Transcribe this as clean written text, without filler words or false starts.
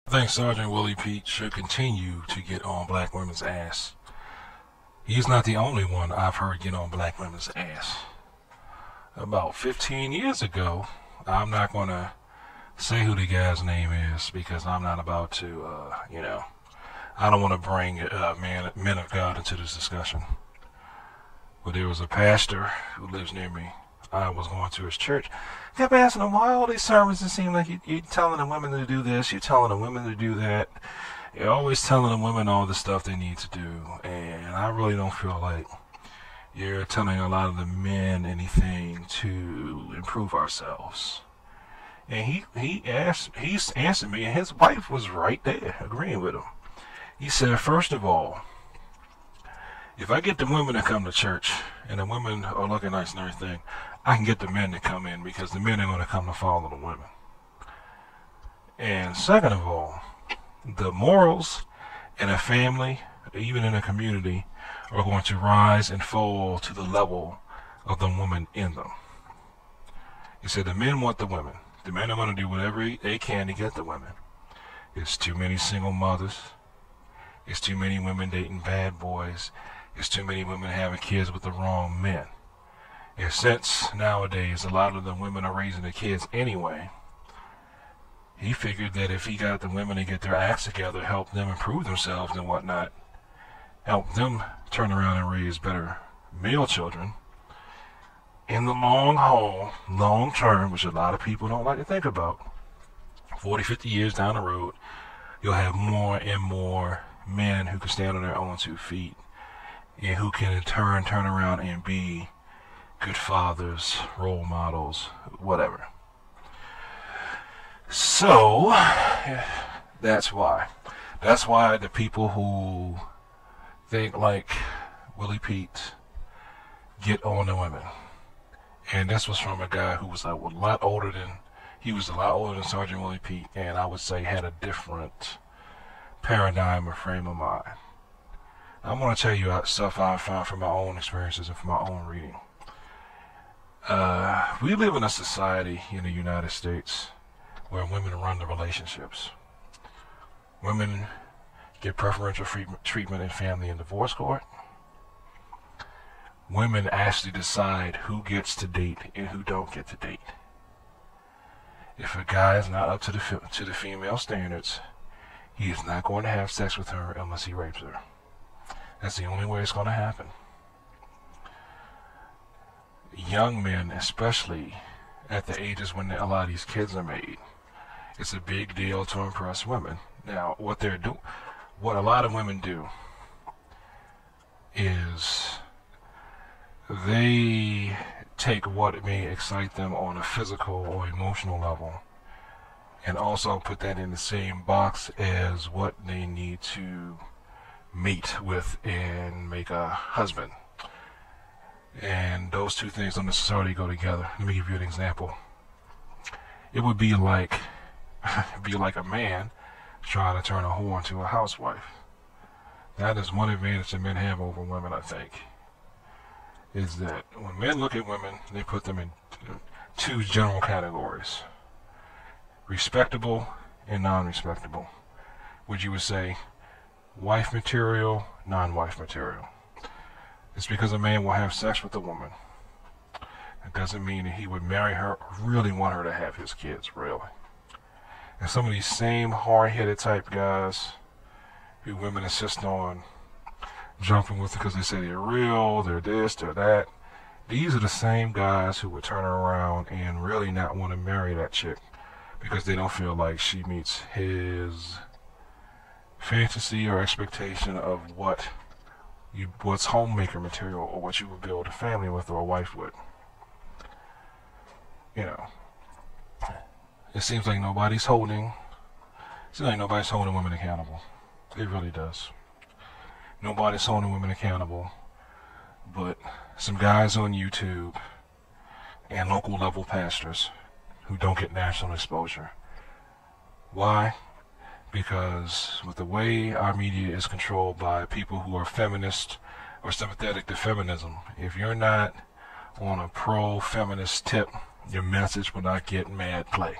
I think Sergeant Willie Pete should continue to get on black women's ass. He's not the only one I've heard get on black women's ass. About 15 years ago, I'm not going to say who the guy's name is because I'm not about to, I don't want to bring men of God into this discussion. But there was a pastor who lives near me. I was going to his church. Kept asking him why all these sermons it seem like you're telling the women to do this, you're telling the women to do that. You're always telling the women all the stuff they need to do. And I really don't feel like you're telling a lot of the men anything to improve ourselves. And he answered me, and his wife was right there agreeing with him. He said, first of all, if I get the women to come to church and the women are looking nice and everything, I can get the men to come in because the men are going to come to follow the women. And second of all, the morals in a family, even in a community, are going to rise and fall to the level of the woman in them. He said the men want the women. The men are going to do whatever they can to get the women. It's too many single mothers. It's too many women dating bad boys. It's too many women having kids with the wrong men. And since nowadays a lot of the women are raising the kids anyway, he figured that if he got the women to get their acts together, help them improve themselves and whatnot, help them turn around and raise better male children, in the long haul, long term, which a lot of people don't like to think about, 40, 50 years down the road, you'll have more and more men who can stand on their own 2 feet and who can in turn turn around and be good fathers, role models, whatever. So, that's why. That's why the people who think like Willie Pete get on the women. And this was from a guy who was a lot older than Sergeant Willie Pete, and I would say had a different paradigm or frame of mind. I'm going to tell you stuff I found from my own experiences and from my own reading. We live in a society in the United States where women run the relationships. Women get preferential treatment in family and divorce court. Women actually decide who gets to date and who don't get to date. If a guy is not up to the female standards, he is not going to have sex with her unless he rapes her. That's the only way it's going to happen. Young men, especially at the ages when a lot of these kids are made, it's a big deal to impress women. Now, what a lot of women do is they take what may excite them on a physical or emotional level and also put that in the same box as what they need to mate with and make a husband. And those two things don't necessarily go together. Let me give you an example. It would be like a man trying to turn a whore into a housewife. That is one advantage that men have over women, I think, is that when men look at women, they put them in 2 general categories: respectable and non-respectable, which you would say wife material, non-wife material. It's because a man will have sex with a woman. It doesn't mean that he would marry her or really want her to have his kids, really. And some of these same hard-headed type guys who women insist on jumping with because they say they're real, they're this, they're that. These are the same guys who would turn around and really not want to marry that chick because they don't feel like she meets his fantasy or expectation of what's homemaker material or what you would build a family with or a wife with. It seems like nobody's holding women accountable. It really does. Nobody's holding women accountable, but some guys on YouTube and local level pastors who don't get national exposure. Why? Because with the way our media is controlled by people who are feminist or sympathetic to feminism, if you're not on a pro-feminist tip, your message will not get mad play.